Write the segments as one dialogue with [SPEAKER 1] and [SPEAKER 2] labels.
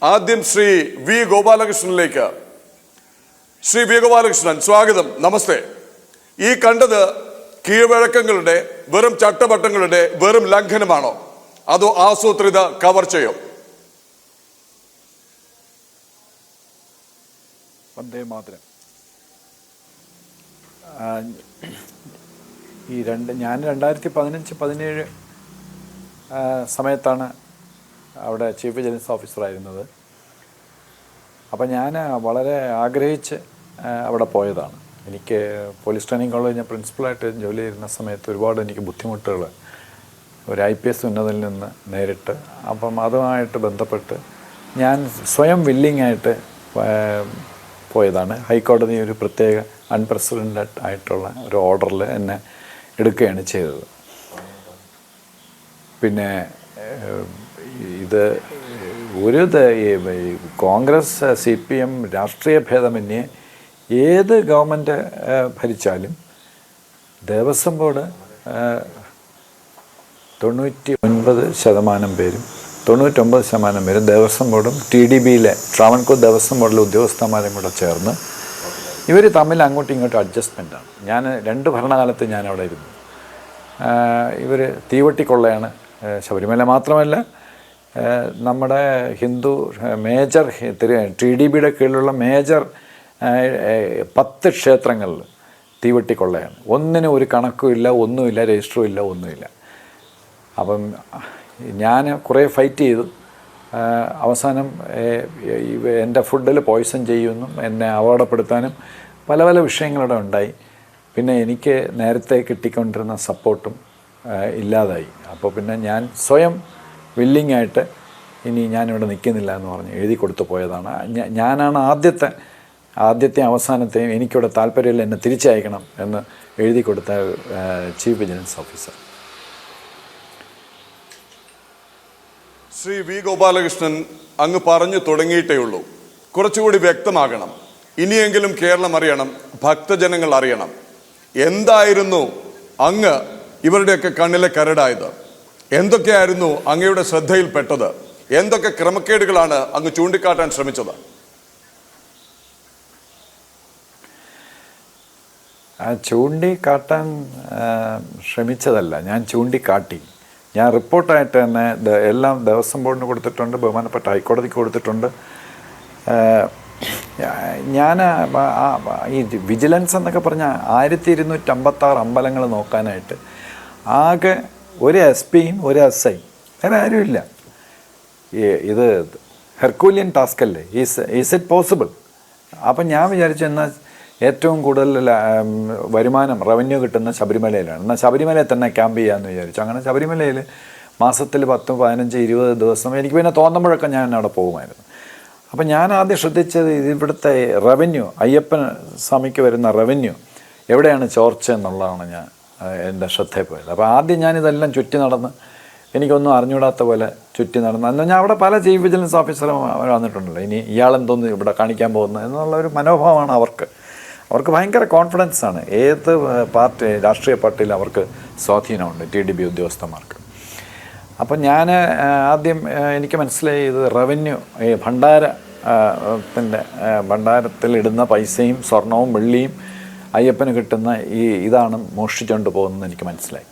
[SPEAKER 1] ആദ്യം Shri V ഗോപാലകൃഷ്ണനിലേക്ക്. Shri V Gopalakrishnan, സ്വാഗതം, നമസ്തേ. ഈ കണ്ടത് കീഴ്വഴക്കങ്ങളുടെ വെറും ചട്ടവട്ടങ്ങളുടെ വെറും ലംഘനമാണോ അതോ ആസൂത്രിത കവർച്ചയോ?
[SPEAKER 2] വന്ദേ മാതരം. ഞാൻ 2015-17 സമയത്താണ് അവിടെ ചീഫ് വിജിലൻസ് ഓഫീസറായിരുന്നത്. അപ്പോൾ ഞാൻ വളരെ ആഗ്രഹിച്ച് അവിടെ പോയതാണ്. എനിക്ക് പോലീസ് ട്രെയിനിങ് കോളേജിൽ പ്രിൻസിപ്പളായിട്ട് ജോലി ചെയ്യുന്ന സമയത്ത് ഒരുപാട് എനിക്ക് ബുദ്ധിമുട്ടുകൾ ഒരു IPS ഉന്നതയിൽ നിന്ന് നേരിട്ട്, അപ്പം അതുമായിട്ട് ബന്ധപ്പെട്ട് ഞാൻ സ്വയം വില്ലിങ്ങായിട്ട് പോയതാണ്. ഹൈക്കോടതി ഒരു പ്രത്യേക അൺപ്രസിഡൻറ്റഡ് ആയിട്ടുള്ള ഒരു ഓർഡറിൽ എന്നെ എടുക്കുകയാണ് ചെയ്തത്. പിന്നെ ഇത് ഒരു കോൺഗ്രസ് CPM രാഷ്ട്രീയ ഭേദമന്യേ ഏത് ഗവൺമെൻറ് ഭരിച്ചാലും ദേവസ്വം ബോർഡ് 99% പേരും 99% പേരും ദേവസ്വം ബോർഡും TDBയിലെ ട്രാവൻകൂർ ദേവസ്വം ബോർഡിലെ ഉദ്യോഗസ്ഥന്മാരും കൂടെ ചേർന്ന് ഇവർ തമ്മിൽ അങ്ങോട്ടും ഇങ്ങോട്ടും അഡ്ജസ്റ്റ്മെൻറ്റാണ്. ഞാൻ 2 ഭരണകാലത്ത് ഞാൻ അവിടെ ഇരുന്നു. ഇവർ തീവട്ടിക്കൊള്ളയാണ്. ശബരിമല മാത്രമല്ല, നമ്മുടെ ഹിന്ദു മേജർ TDBയുടെ കീഴിലുള്ള മേജർ 10 ക്ഷേത്രങ്ങളിൽ തീവട്ടിക്കൊള്ളയാണ്. ഒന്നിനും ഒരു കണക്കുമില്ല, ഒന്നുമില്ല, രജിസ്റ്ററും ഇല്ല, ഒന്നുമില്ല. അപ്പം ഞാൻ കുറേ ഫൈറ്റ് ചെയ്തു. അവസാനം എൻ്റെ ഫുഡിൽ പോയ്സൺ ചെയ്യുമെന്നും എന്നെ അപകടപ്പെടുത്താനും പല പല വിഷയങ്ങളുടെ ഉണ്ടായി. പിന്നെ എനിക്ക് നേരത്തെ കിട്ടിക്കൊണ്ടിരുന്ന സപ്പോർട്ടും ഇല്ലാതായി. അപ്പോൾ പിന്നെ ഞാൻ സ്വയം വില്ലിങ്ങായിട്ട് ഇനി ഞാനിവിടെ നിൽക്കുന്നില്ല എന്ന് പറഞ്ഞ് എഴുതി കൊടുത്തു പോയതാണ്. ഞാനാണ് ആദ്യത്തെ അവസാനത്തെയും എനിക്കിവിടെ താല്പര്യമില്ല, എന്നെ തിരിച്ചയക്കണം എന്ന് എഴുതി കൊടുത്ത chief vigilance officer.
[SPEAKER 1] Shri V Gopalakrishnan, അങ്ങ് പറഞ്ഞു തുടങ്ങിയിട്ടേ ഉള്ളൂ. കുറച്ചുകൂടി വ്യക്തമാകണം. ഇനിയെങ്കിലും കേരളം അറിയണം, ഭക്തജനങ്ങൾ അറിയണം. എന്തായിരുന്നു അങ്ങ് ഇവരുടെയൊക്കെ കണ്ണിലെ കരടായത്? എന്തൊക്കെയായിരുന്നു അങ്ങയുടെ ശ്രദ്ധയിൽപ്പെട്ടത്? എന്തൊക്കെ ക്രമക്കേടുകളാണ് അങ്ങ് ചൂണ്ടിക്കാട്ടാൻ ശ്രമിച്ചത്?
[SPEAKER 2] ചൂണ്ടിക്കാട്ടാൻ ശ്രമിച്ചതല്ല, ഞാൻ ചൂണ്ടിക്കാട്ടി. ഞാൻ റിപ്പോർട്ടായിട്ട് തന്നെ എല്ലാം ദേവസ്വം ബോർഡിന് കൊടുത്തിട്ടുണ്ട്, ബഹുമാനപ്പെട്ട ഹൈക്കോടതിക്ക് കൊടുത്തിട്ടുണ്ട്. ഞാൻ ഈ വിജിലൻസ് എന്നൊക്കെ പറഞ്ഞാൽ 1256 അമ്പലങ്ങൾ നോക്കാനായിട്ട് ആകെ ഒരു SPയും ഒരു SI, വേറെ ആരുമില്ല. ഇത് ഹെർക്കൂലിയൻ ടാസ്ക് അല്ലേ? Is it possible? അപ്പം ഞാൻ വിചാരിച്ചു എന്നാൽ ഏറ്റവും കൂടുതൽ വരുമാനം റവന്യൂ കിട്ടുന്ന ശബരിമലയിലാണ്, എന്നാൽ ശബരിമലയിൽ തന്നെ ക്യാമ്പ് ചെയ്യാമെന്ന് വിചാരിച്ചു. അങ്ങനെ ശബരിമലയിൽ മാസത്തിൽ 10, 15, 20 ദിവസം എനിക്ക് പിന്നെ തോന്നുമ്പോഴൊക്കെ ഞാൻ അവിടെ പോകുമായിരുന്നു. അപ്പം ഞാൻ ആദ്യം ശ്രദ്ധിച്ചത് ഇവിടുത്തെ റവന്യൂ, അയ്യപ്പൻ സ്വാമിക്ക് വരുന്ന റവന്യൂ എവിടെയാണ് ചോർച്ച എന്നുള്ളതാണ് ഞാൻ എൻ്റെ ശ്രദ്ധയിൽ പോയത്. അപ്പോൾ ആദ്യം ഞാനിതെല്ലാം ചുറ്റി നടന്ന്, എനിക്കൊന്നും അറിഞ്ഞൂടാത്ത പോലെ ചുറ്റി നടന്ന്, അന്ന് ഞാൻ അവിടെ പല ചീഫ് വിജിലൻസ് ഓഫീസറും വന്നിട്ടുണ്ടല്ലോ, ഇനി ഇയാളെന്തോന്ന് ഇവിടെ കാണിക്കാൻ പോകുന്നത് എന്നുള്ളൊരു മനോഭാവമാണ് അവർക്ക് ഭയങ്കര കോൺഫിഡൻസാണ്. ഏത് രാഷ്ട്രീയ പാർട്ടിയിൽ അവർക്ക് സ്വാധീനമുണ്ട്, TDB ഉദ്യോഗസ്ഥന്മാർക്ക്. അപ്പം ഞാൻ ആദ്യം എനിക്ക് മനസ്സിലായി ഇത് റവന്യൂ, ഈ ഭണ്ഡാരത്തിലിടുന്ന പൈസയും സ്വർണവും വെള്ളിയും അയ്യപ്പന് കിട്ടുന്ന ഇതാണ് മോഷ്ടിച്ചുകൊണ്ട് പോകുന്നത് എനിക്ക് മനസ്സിലായി.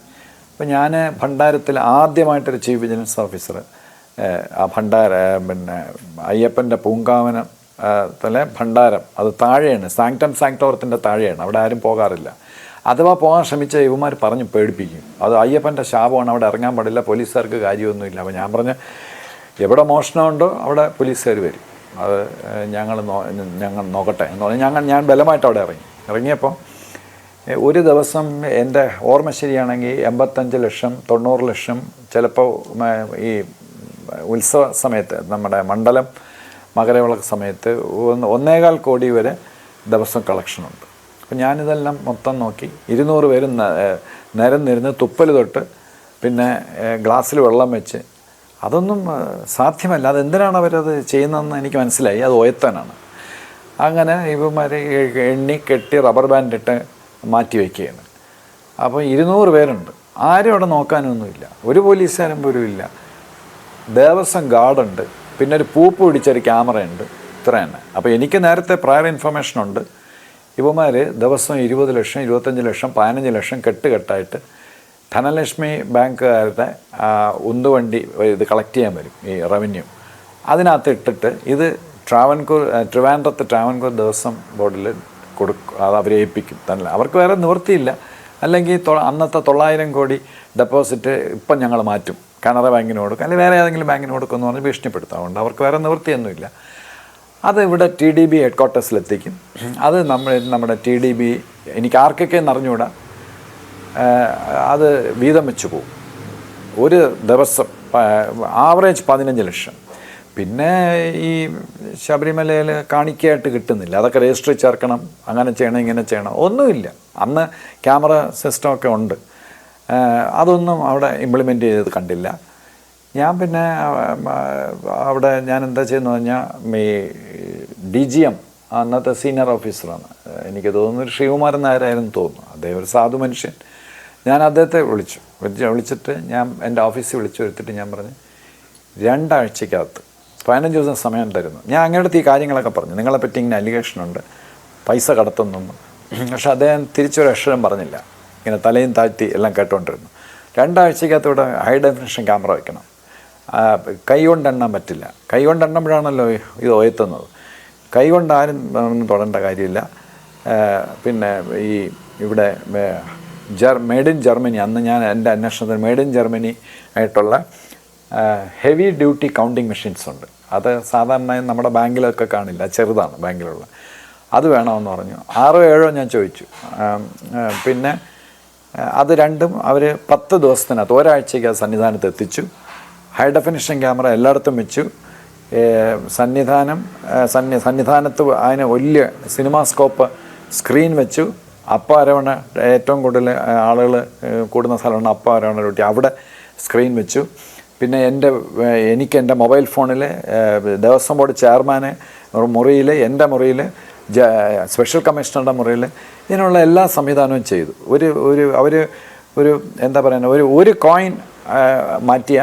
[SPEAKER 2] അപ്പം ഞാൻ ഭണ്ഡാരത്തിൽ ആദ്യമായിട്ടൊരു ചീഫ് വിജിലൻസ് ഓഫീസർ അയ്യപ്പൻ്റെ പൂങ്കാവനം ഭണ്ഡാരം, അത് താഴെയാണ്, സാങ്ക്ടം സാങ്ക്ടോറത്തിൻ്റെ താഴെയാണ്, അവിടെ ആരും പോകാറില്ല. അഥവാ പോകാൻ ശ്രമിച്ച ഇവന്മാർ പറഞ്ഞു പേടിപ്പിക്കും, അത് അയ്യപ്പൻ്റെ ശാപമാണ്, അവിടെ ഇറങ്ങാൻ പാടില്ല, പോലീസുകാർക്ക് കാര്യമൊന്നുമില്ല. അപ്പോൾ ഞാൻ പറഞ്ഞ എവിടെ മോഷണമുണ്ടോ അവിടെ പോലീസുകാർ വരും, അത് ഞങ്ങൾ നോക്കട്ടെ എന്ന് പറഞ്ഞ് ഞാൻ ബലമായിട്ട് അവിടെ ഇറങ്ങിയപ്പോൾ ഒരു ദിവസം എൻ്റെ ഓർമ്മ ശരിയാണെങ്കിൽ 85 ലക്ഷം 90 ലക്ഷം, ചിലപ്പോൾ ഈ ഉത്സവ സമയത്ത് നമ്മുടെ മണ്ഡലം മകരവിളക്ക് സമയത്ത് 1.25 കോടി വരെ ദിവസം കളക്ഷനുണ്ട്. അപ്പോൾ ഞാനിതെല്ലാം മൊത്തം നോക്കി. 200 പേരും നിരന്നിരുന്ന് തുപ്പൽ തൊട്ട് പിന്നെ ഗ്ലാസ്സിൽ വെള്ളം വെച്ച്, അതൊന്നും സാധ്യമല്ല. അതെന്തിനാണ് അവരത് ചെയ്യുന്നതെന്ന് എനിക്ക് മനസ്സിലായി, അത് ഓയത്താനാണ്. അങ്ങനെ ഇവന്മാർ എണ്ണി കെട്ടി റബ്ബർ ബാൻഡ് ഇട്ട് മാറ്റി വയ്ക്കുകയാണ്. അപ്പോൾ 200 പേരുണ്ട്, ആരും അവിടെ നോക്കാനൊന്നുമില്ല, ഒരു പോലീസുകാരും പോലും ഇല്ല. ദേവസ്വം ഗാർഡുണ്ട്, പിന്നെ ഒരു പൂപ്പ് പിടിച്ചൊരു ക്യാമറയുണ്ട്, ഇത്ര തന്നെ. അപ്പോൾ എനിക്ക് നേരത്തെ പ്രയർ ഇൻഫർമേഷൻ ഉണ്ട്. ഇവന്മാർ ദിവസം 20 ലക്ഷം 25 ലക്ഷം 15 ലക്ഷം കെട്ടായിട്ട് ധനലക്ഷ്മി ബാങ്കുകാരുടെ ഉന്തുവണ്ടി ഇത് കളക്ട് ചെയ്യാൻ വരും, ഈ റവന്യൂ. അതിനകത്ത് ഇട്ടിട്ട് ഇത് ട്രിവാൻഡ്രത്ത് ട്രാവൻകൂർ ദേവസ്വം ബോർഡിൽ കൊടുക്കും, അത് അവരെ ഏൽപ്പിക്കും തന്നെ. അവർക്ക് വേറെ നിവൃത്തിയില്ല. അല്ലെങ്കിൽ അന്നത്തെ 900 കോടി ഡെപ്പോസിറ്റ് ഇപ്പം ഞങ്ങൾ മാറ്റും, കാനറ ബാങ്കിന് കൊടുക്കും, അല്ലെങ്കിൽ വേറെ ഏതെങ്കിലും ബാങ്കിന് കൊടുക്കുമെന്ന് പറഞ്ഞ് ഭീഷണിപ്പെടുത്താം. അതുകൊണ്ട് അവർക്ക് വേറെ നിവൃത്തിയൊന്നുമില്ല. അത് ഇവിടെ TDB ഹെഡ് ക്വാർട്ടേഴ്സിലെത്തിക്കും. അത് നമ്മുടെ TDB എനിക്ക് ആർക്കൊക്കെ അറിഞ്ഞുകൂടാ, അത് വീതം വെച്ച് പോകും. ഒരു ദിവസം ആവറേജ് 15 ലക്ഷം. പിന്നെ ഈ ശബരിമലയിൽ കാണിക്കയായിട്ട് കിട്ടുന്നില്ല, അതൊക്കെ രജിസ്റ്ററിൽ ചേർക്കണം, അങ്ങനെ ചെയ്യണം ഇങ്ങനെ ചെയ്യണം, ഒന്നുമില്ല. അന്ന് ക്യാമറ സിസ്റ്റമൊക്കെ ഉണ്ട്, അതൊന്നും അവിടെ ഇംപ്ലിമെൻ്റ് ചെയ്തത് കണ്ടില്ല. ഞാൻ പിന്നെ അവിടെ ഞാൻ എന്താ ചെയ്യുന്നത് പറഞ്ഞാൽ ഈ DGM അന്നത്തെ സീനിയർ ഓഫീസറാണ്, എനിക്ക് തോന്നുന്നു ശ്രീകുമാരൻ നായരായിരുന്നു തോന്നുന്നു. അദ്ദേഹം ഒരു സാധു മനുഷ്യൻ. ഞാൻ അദ്ദേഹത്തെ വിളിച്ചിട്ട് ഞാൻ എൻ്റെ ഓഫീസിൽ വിളിച്ചു വരുത്തിട്ട് ഞാൻ പറഞ്ഞു 2 ആഴ്ചക്കകത്ത് 15 ദിവസം സമയം തരുന്നു. ഞാൻ അങ്ങയുടെ ഈ കാര്യങ്ങളൊക്കെ പറഞ്ഞു, നിങ്ങളെപ്പറ്റി ഇങ്ങനെ അലിഗേഷനുണ്ട്, പൈസ കടത്തുന്നു. പക്ഷെ അദ്ദേഹം തിരിച്ചൊരു അക്ഷരം പറഞ്ഞില്ല, ഇങ്ങനെ തലയും താഴ്ത്തി എല്ലാം കേട്ടുകൊണ്ടിരുന്നു. 2 ആഴ്ചക്കകത്ത് ഇവിടെ ഹൈ ഡെഫിനിഷൻ ക്യാമറ വയ്ക്കണം. കൈ കൊണ്ട് എണ്ണാൻ പറ്റില്ല, കൈ കൊണ്ട് എണ്ണുമ്പോഴാണല്ലോ ഇത് ഉയർത്തുന്നത്. കൈ കൊണ്ട് ആരും തൊടേണ്ട കാര്യമില്ല. പിന്നെ ഈ ഇവിടെ മെയ്ഡ് ഇൻ ജർമ്മനി, അന്ന് ഞാൻ എൻ്റെ അന്വേഷണത്തിൽ മെയ്ഡ് ഇൻ ജർമ്മനി ആയിട്ടുള്ള ഹെവി ഡ്യൂട്ടി കൗണ്ടിങ് മെഷീൻസ് ഉണ്ട്. അത് സാധാരണ നമ്മുടെ ബാങ്കിലൊക്കെ കാണില്ല, ചെറുതാണ് ബാങ്കിലുള്ള. അത് വേണമെന്ന് പറഞ്ഞു. 6 or 7 ഞാൻ ചോദിച്ചു. പിന്നെ അത് രണ്ടും അവർ 10 ദിവസത്തിനകത്ത് ഒരാഴ്ചയ്ക്ക് അത് സന്നിധാനത്ത് എത്തിച്ചു. ഹൈ ഡെഫിനിഷൻ ക്യാമറ എല്ലായിടത്തും വെച്ചു. സന്നിധാനത്ത് അതിന് വലിയ സിനിമാസ്കോപ്പ് സ്ക്രീൻ വെച്ചു. അരവണ ഏറ്റവും കൂടുതൽ ആളുകൾ കൂടുന്ന സ്ഥലമാണ് അരവണ ഡ്യൂട്ടി, അവിടെ സ്ക്രീൻ വെച്ചു. പിന്നെ എനിക്ക് എൻ്റെ മൊബൈൽ ഫോണിൽ ദേവസ്വം ബോർഡ് ചെയർമാന് മുറിയിൽ, എൻ്റെ മുറിയിൽ, സ്പെഷ്യൽ കമ്മീഷണറുടെ മുറിയിൽ ഇതിനുള്ള എല്ലാ സംവിധാനവും ചെയ്തു. അവർ എന്താ പറയുക, ഒരു കോയിൻ മാറ്റിയ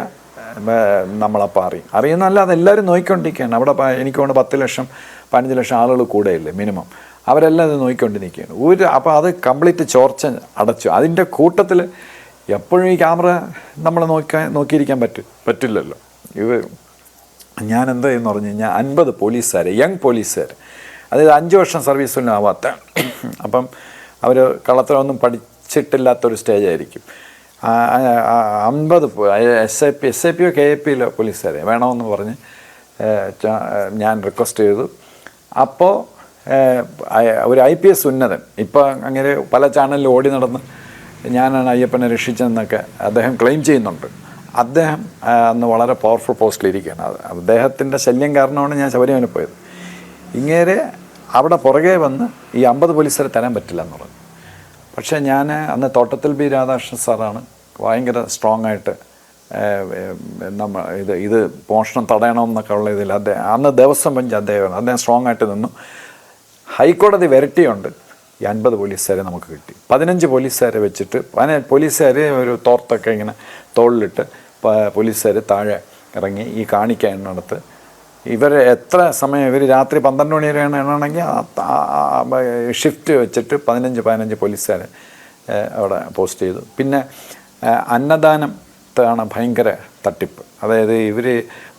[SPEAKER 2] നമ്മളപ്പോൾ അറിയുന്നല്ല, അതെല്ലാവരും നോക്കിക്കൊണ്ടിരിക്കുകയാണ്. അവിടെ എനിക്ക് കൊണ്ട് 10 ലക്ഷം 15 ലക്ഷം ആളുകൾ കൂടെയില്ലേ മിനിമം, അവരെല്ലാം ഇത് നോക്കിക്കൊണ്ട് നിൽക്കുകയാണ്. അപ്പോൾ അത് കംപ്ലീറ്റ് ചോർച്ച അടച്ചു. അതിൻ്റെ കൂട്ടത്തിൽ എപ്പോഴും ഈ ക്യാമറ നമ്മൾ നോക്കിയിരിക്കാൻ പറ്റില്ലല്ലോ. ഞാൻ എന്താ എന്ന് പറഞ്ഞു കഴിഞ്ഞാൽ 50 പോലീസുകാർ, യങ് പോലീസുകാർ, അതായത് 5 വർഷം സർവീസൊന്നും ആവാത്ത, അപ്പം അവർ കള്ളത്തരമൊന്നും പഠിച്ചിട്ടില്ലാത്തൊരു സ്റ്റേജായിരിക്കും. 50 SIP KAP പോലീസുകാരെ വേണമെന്ന് പറഞ്ഞ് ഞാൻ റിക്വസ്റ്റ് ചെയ്തു. അപ്പോൾ ഒരു IPS ഉന്നതൻ, ഇപ്പോൾ അങ്ങനെ പല ചാനലിൽ ഓടി നടന്ന് ഞാനാണ് അയ്യപ്പനെ രക്ഷിച്ചതെന്നൊക്കെ അദ്ദേഹം ക്ലെയിം ചെയ്യുന്നുണ്ട്. അദ്ദേഹം അന്ന് വളരെ പവർഫുൾ പോസ്റ്റിലിരിക്കുകയാണ്. അദ്ദേഹത്തിൻ്റെ ശല്യം കാരണമാണ് ഞാൻ ശബരിമല പോയത്. ഇങ്ങേരെ അവിടെ പുറകെ വന്ന് ഈ 50 പോലീസുകാരെ തരാൻ പറ്റില്ല എന്ന് പറഞ്ഞു. പക്ഷേ ഞാൻ അന്ന് തോട്ടത്തിൽ B രാധാകൃഷ്ണൻ സാറാണ് ഭയങ്കര സ്ട്രോങ് ആയിട്ട് ഇത് മോഷണം തടയണമെന്നൊക്കെ ഉള്ള ഇതിൽ അന്ന് ദേവസ്വം ബെഞ്ച് അദ്ദേഹം സ്ട്രോങ് ആയിട്ട് നിന്നു. ഹൈക്കോടതി വരട്ടിയുണ്ട്. ഈ 50 പോലീസുകാരെ നമുക്ക് കിട്ടി. 15 പോലീസുകാരെ വെച്ചിട്ട് പോലീസുകാർ ഒരു തോർത്തൊക്കെ ഇങ്ങനെ തോളിലിട്ട് പോലീസുകാർ താഴെ ഇറങ്ങി ഈ കാണിക്ക എണ്ണടുത്ത് ഇവർ എത്ര സമയം, ഇവർ രാത്രി 12 മണി വരെയാണ് എണ്ണണമെങ്കിൽ ഷിഫ്റ്റ് വെച്ചിട്ട് 15 പോലീസുകാരെ അവിടെ പോസ്റ്റ് ചെയ്തു. പിന്നെ അന്നദാനത്താണ് ഭയങ്കര തട്ടിപ്പ്. അതായത് ഇവർ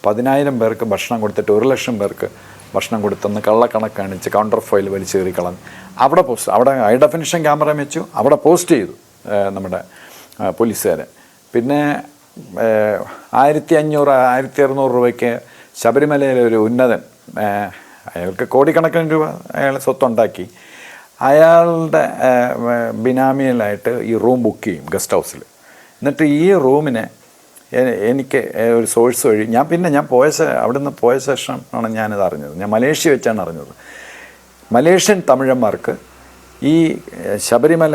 [SPEAKER 2] 10,000 പേർക്ക് ഭക്ഷണം കൊടുത്തിട്ട് 1 ലക്ഷം പേർക്ക് ഭക്ഷണം കൊടുത്തെന്ന് കള്ളക്കണക്ക് കാണിച്ച് കൗണ്ടർ ഫയൽ വലിച്ചു കയറി കളഞ്ഞ് അവിടെ ഹൈ ഡെഫിനിഷൻ ക്യാമറ വെച്ചു, അവിടെ പോസ്റ്റ് ചെയ്തു നമ്മുടെ പോലീസുകാരെ. പിന്നെ 1500-1600 രൂപയ്ക്ക് ശബരിമലയിലെ ഒരു ഉന്നതൻ, അയാൾക്ക് കോടിക്കണക്കിന് രൂപ അയാൾ സ്വത്തുണ്ടാക്കി, അയാളുടെ ബിനാമിയിലായിട്ട് ഈ റൂം ബുക്ക് ചെയ്യും ഗസ്റ്റ് ഹൗസിൽ. എന്നിട്ട് ഈ റൂമിനെ എനിക്ക് ഒരു സോഴ്സ് വഴി ഞാൻ അവിടുന്ന് പോയ ശേഷമാണ് ഞാനിത് അറിഞ്ഞത്. ഞാൻ മലേഷ്യ വെച്ചാണ് അറിഞ്ഞത്. മലേഷ്യൻ തമിഴന്മാർക്ക് ഈ ശബരിമല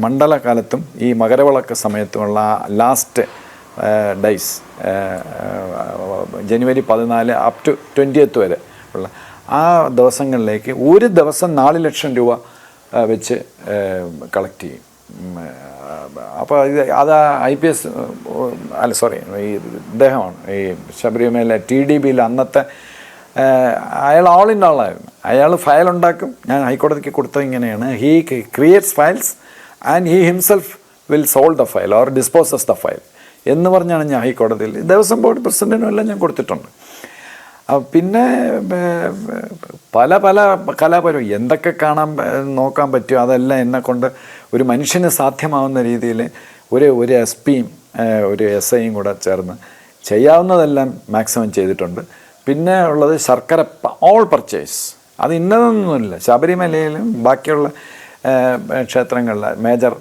[SPEAKER 2] മണ്ഡലകാലത്തും ഈ മകരവിളക്ക് സമയത്തുമുള്ള last days, January 14 up to 20th വരെ ഉള്ള ആ ദിവസങ്ങളിലേക്ക് ഒരു ദിവസം 4 ലക്ഷം രൂപ വെച്ച് കളക്ട് ചെയ്യും അപ്പോൾ അത് IPS അല്ല സോറി ഈ ഇദ്ദേഹമാണ് ഈ ശബരിമല TDBയിൽ അന്നത്തെ അയാൾ ഓൾ ഇൻ ആളായിരുന്നു. അയാൾ ഫയൽ ഉണ്ടാക്കും, ഞാൻ ഹൈക്കോടതിക്ക് കൊടുത്തത് ഇങ്ങനെയാണ്, he creates files and he himself will solve the file or disposes the file എന്ന് പറഞ്ഞാണ് ഞാൻ ഹൈക്കോടതിയിൽ ദേവസ്വം ബോർഡ് പ്രസിഡൻറ്റിനും എല്ലാം ഞാൻ കൊടുത്തിട്ടുണ്ട്. പിന്നെ പല പല കലാപരം എന്തൊക്കെ നോക്കാൻ പറ്റുമോ അതെല്ലാം എന്നെക്കൊണ്ട് ഒരു മനുഷ്യന് സാധ്യമാവുന്ന രീതിയിൽ ഒരു SPയും ഒരു SIയും കൂടെ ചേർന്ന് ചെയ്യാവുന്നതെല്ലാം മാക്സിമം ചെയ്തിട്ടുണ്ട്. പിന്നെ ഉള്ളത് ശർക്കര ഓൾ പർച്ചേസ്, അത് ഇന്നതൊന്നുമില്ല. ശബരിമലയിലും ബാക്കിയുള്ള ക്ഷേത്രങ്ങളിലെ മേജർ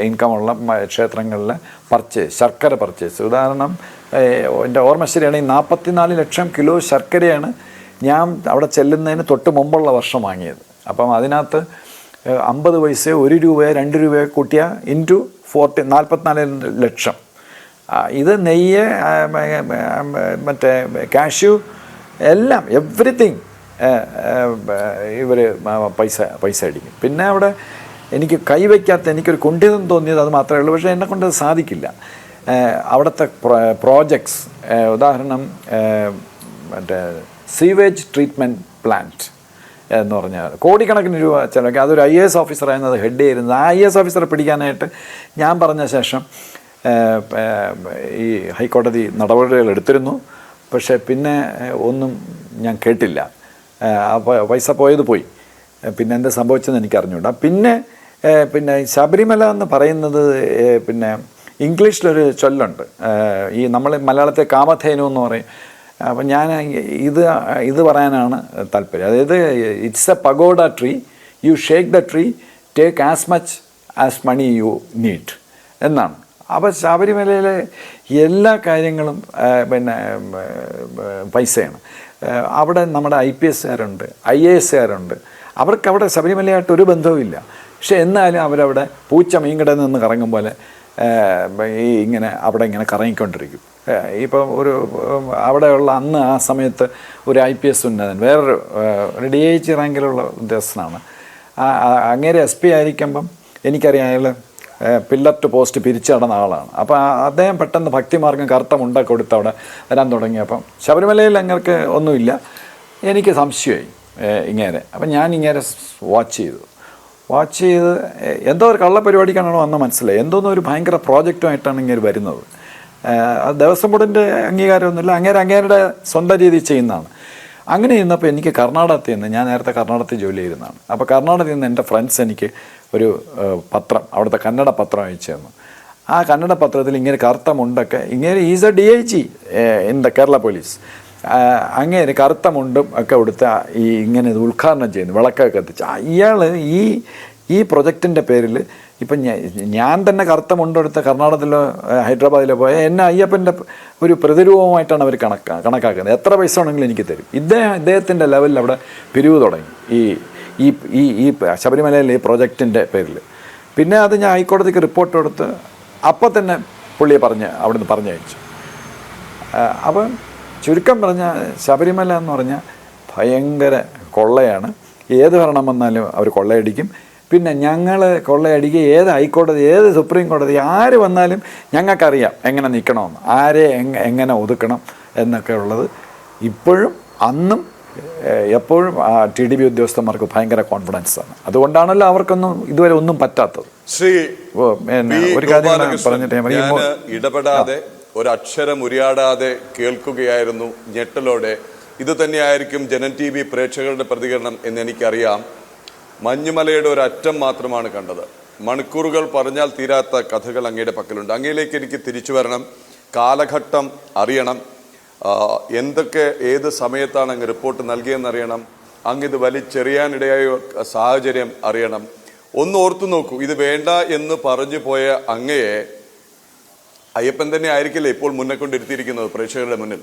[SPEAKER 2] ഇൻകമുള്ള ക്ഷേത്രങ്ങളിലെ ശർക്കര പർച്ചേസ്, ഉദാഹരണം എൻ്റെ ഓർമ്മ ശരിയാണെങ്കിൽ 44 ലക്ഷം കിലോ ശർക്കരയാണ് ഞാൻ അവിടെ ചെല്ലുന്നതിന് തൊട്ട് മുമ്പുള്ള വർഷം വാങ്ങിയത്. അപ്പം അതിനകത്ത് 50 പൈസ 1 രൂപയോ 2 രൂപയോ കൂട്ടിയ ഇൻറ്റു 44 ലക്ഷം. ഇത് നെയ്യ്, മറ്റേ കാഷ്യൂ എല്ലാം എവ്രിതിങ് ഇവർ പൈസ അടിക്കും. പിന്നെ അവിടെ എനിക്ക് കൈവയ്ക്കാത്ത എനിക്കൊരു കുണ്ഠിതം തോന്നിയത് അത് മാത്രമേ ഉള്ളൂ. പക്ഷേ എന്നെക്കൊണ്ട് അത് സാധിക്കില്ല. അവിടുത്തെ പ്രോജക്ട്സ്, ഉദാഹരണം മറ്റേ സീവേജ് ട്രീറ്റ്മെൻറ്റ് പ്ലാന്റ് എന്ന് പറഞ്ഞാൽ കോടിക്കണക്കിന് രൂപ ചിലവൊക്കെ, അതൊരു IAS ഓഫീസറായിരുന്നത് ഹെഡ് ചെയ്യുന്നത്. ആ IAS ഓഫീസറെ പിടിക്കാനായിട്ട് ഞാൻ പറഞ്ഞ ശേഷം ഈ ഹൈക്കോടതി നടപടികൾ എടുത്തിരുന്നു. പക്ഷേ പിന്നെ ഒന്നും ഞാൻ കേട്ടില്ല. അപ്പോൾ പൈസ പോയത് പോയി. പിന്നെ എന്താ സംഭവിച്ചതെന്ന് എനിക്ക് അറിഞ്ഞുകൂടാ. പിന്നെ ശബരിമല എന്ന് പറയുന്നത് പിന്നെ ഇംഗ്ലീഷിലൊരു ചൊല്ലുണ്ട്, ഈ നമ്മൾ മലയാളത്തെ കാമധേനു എന്ന് പറയും. അപ്പം ഞാൻ ഇത് പറയാനാണ് താല്പര്യം. അതായത് it's a pagoda tree, you shake the tree, take as much as money you need എന്നാണ്. അപ്പോൾ ശബരിമലയിലെ എല്ലാ കാര്യങ്ങളും പിന്നെ പൈസയാണ്. അവിടെ നമ്മുടെ IPSകാരുണ്ട്, IASകാരുണ്ട്. അവർക്ക് അവിടെ ശബരിമലയായിട്ട് ഒരു ബന്ധവുമില്ല. പക്ഷെ എന്നാലും അവരവിടെ പൂച്ച മീൻകടയിൽ നിന്ന് കറങ്ങും പോലെ ഇങ്ങനെ അവിടെ ഇങ്ങനെ കറങ്ങിക്കൊണ്ടിരിക്കും. ഇപ്പം അവിടെയുള്ള അന്ന് ആ സമയത്ത് ഒരു IPS ഉന്നതൻ, വേറൊരു DIG റാങ്കിലുള്ള ഉദ്യോഗസ്ഥനാണ്. അങ്ങേരെ SP ആയിരിക്കുമ്പം എനിക്കറിയാം അയാൾ പില്ലർ ടു പോസ്റ്റ് പിരിച്ചു നടന്ന ആളാണ്. അപ്പോൾ അദ്ദേഹം പെട്ടെന്ന് ഭക്തിമാർഗം കറുത്ത മുണ്ട കൊടുത്ത് അവിടെ വരാൻ തുടങ്ങിയപ്പം ശബരിമലയിൽ അങ്ങനെ ഒന്നുമില്ല. എനിക്ക് സംശയമായി ഇങ്ങേരെ. അപ്പം ഞാൻ ഇങ്ങേരെ വാച്ച് ചെയ്ത് എന്തോ ഒരു കള്ളപ്പരിപാടിക്കാണോ വന്ന് മനസ്സിലായി. എന്തോന്നും ഒരു ഭയങ്കര പ്രോജക്റ്റുമായിട്ടാണ് ഇങ്ങനെ വരുന്നത്. അത് ദേവസ്വം ബോർഡിൻ്റെ അംഗീകാരമൊന്നുമില്ല, അങ്ങേരുടെ സ്വന്തം രീതിയിൽ ചെയ്യുന്നതാണ്. അങ്ങനെ ഇരുന്നപ്പോൾ എനിക്ക് കർണാടകത്തിൽ നിന്ന്, ഞാൻ നേരത്തെ കർണാടകത്തിൽ ജോലി ചെയ്തിരുന്നതാണ്. അപ്പോൾ കർണാടകത്തിൽ നിന്ന് എൻ്റെ ഫ്രണ്ട്സ് എനിക്ക് ഒരു പത്രം, അവിടുത്തെ കന്നഡ പത്രം അയച്ചു തന്നു. ആ കന്നഡ പത്രത്തിൽ ഇങ്ങനെ കറുത്ത മുണ്ടൊക്കെ, ഇങ്ങനെ is A DIG in the Kerala police, അങ്ങനെ കറുത്ത മുണ്ടും ഒക്കെ കൊടുത്ത് ഇങ്ങനെ ഇത് ഉദ്ഘാടനം ചെയ്യുന്നു, വിളക്കൊക്കെ കത്തിച്ച്. ഇയാൾ ഈ പ്രൊജക്റ്റിൻ്റെ പേരിൽ ഇപ്പം ഞാൻ തന്നെ കറുത്ത മുണ്ടെടുത്ത് കർണാടകത്തിലോ ഹൈദരാബാദിലോ പോയാൽ എന്നെ അയ്യപ്പൻ്റെ ഒരു പ്രതിരൂപമായിട്ടാണ് അവർ കണക്കാക്കുന്നത്. എത്ര പൈസ ആണെങ്കിലും എനിക്ക് തരും. ഇദ്ദേഹത്തിൻ്റെ ലെവലിൽ അവിടെ പിരിവ് തുടങ്ങി ഈ ശബരിമലയിലെ ഈ പ്രോജക്റ്റിൻ്റെ പേരിൽ. പിന്നെ അത് ഞാൻ ഹൈക്കോടതിക്ക് റിപ്പോർട്ട് കൊടുത്ത് അപ്പം തന്നെ പുള്ളിയെ അവിടുന്ന് പറഞ്ഞയച്ചു. അപ്പം ചുരുക്കം പറഞ്ഞാൽ ശബരിമല എന്ന് പറഞ്ഞാൽ ഭയങ്കര കൊള്ളയാണ്. ഏത് ഭരണം വന്നാലും അവർ കൊള്ളയടിക്കും. പിന്നെ ഞങ്ങൾ കൊള്ളയടിക്കുക ഏത് ഹൈക്കോടതി, ഏത് സുപ്രീം കോടതി, ആര് വന്നാലും ഞങ്ങൾക്കറിയാം എങ്ങനെ നിൽക്കണമെന്ന്, ആരെ എങ്ങനെ ഒതുക്കണം എന്നൊക്കെ ഉള്ളത് ഇപ്പോഴും അന്നും എപ്പോഴും TDB ഉദ്യോഗസ്ഥന്മാർക്ക് ഭയങ്കര കോൺഫിഡൻസ് ആണ്. അതുകൊണ്ടാണല്ലോ അവർക്കൊന്നും ഇതുവരെ ഒന്നും പറ്റാത്തത്.
[SPEAKER 1] ഒരു കാര്യം പറഞ്ഞിട്ട് ഇടപെടാതെ ഒരക്ഷരം ഉരിയാടാതെ കേൾക്കുകയായിരുന്നു ഞെട്ടലോടെ. ഇത് തന്നെയായിരിക്കും ജനൻ TV പ്രേക്ഷകരുടെ പ്രതികരണം എന്ന് എനിക്കറിയാം. മഞ്ഞുമലയുടെ ഒരു അറ്റം മാത്രമാണ് കണ്ടത്. മണിക്കൂറുകൾ പറഞ്ഞാൽ തീരാത്ത കഥകൾ അങ്ങയുടെ പക്കലുണ്ട്. അങ്ങയിലേക്ക് എനിക്ക് തിരിച്ചു വരണം. കാലഘട്ടം അറിയണം, എന്തൊക്കെ ഏത് സമയത്താണ് അങ്ങ് റിപ്പോർട്ട് നൽകിയെന്നറിയണം, അങ്ങിത് വലിച്ചെറിയാനിടയായ സാഹചര്യം അറിയണം. ഒന്ന് ഓർത്തു നോക്കൂ, ഇത് വേണ്ട എന്ന് പറഞ്ഞു പോയ അങ്ങയെ അയ്യപ്പൻ തന്നെ ആയിരിക്കില്ലേ ഇപ്പോൾ മുന്നേ കൊണ്ടിരുത്തിയിരിക്കുന്നത് പ്രേക്ഷകരുടെ മുന്നിൽ.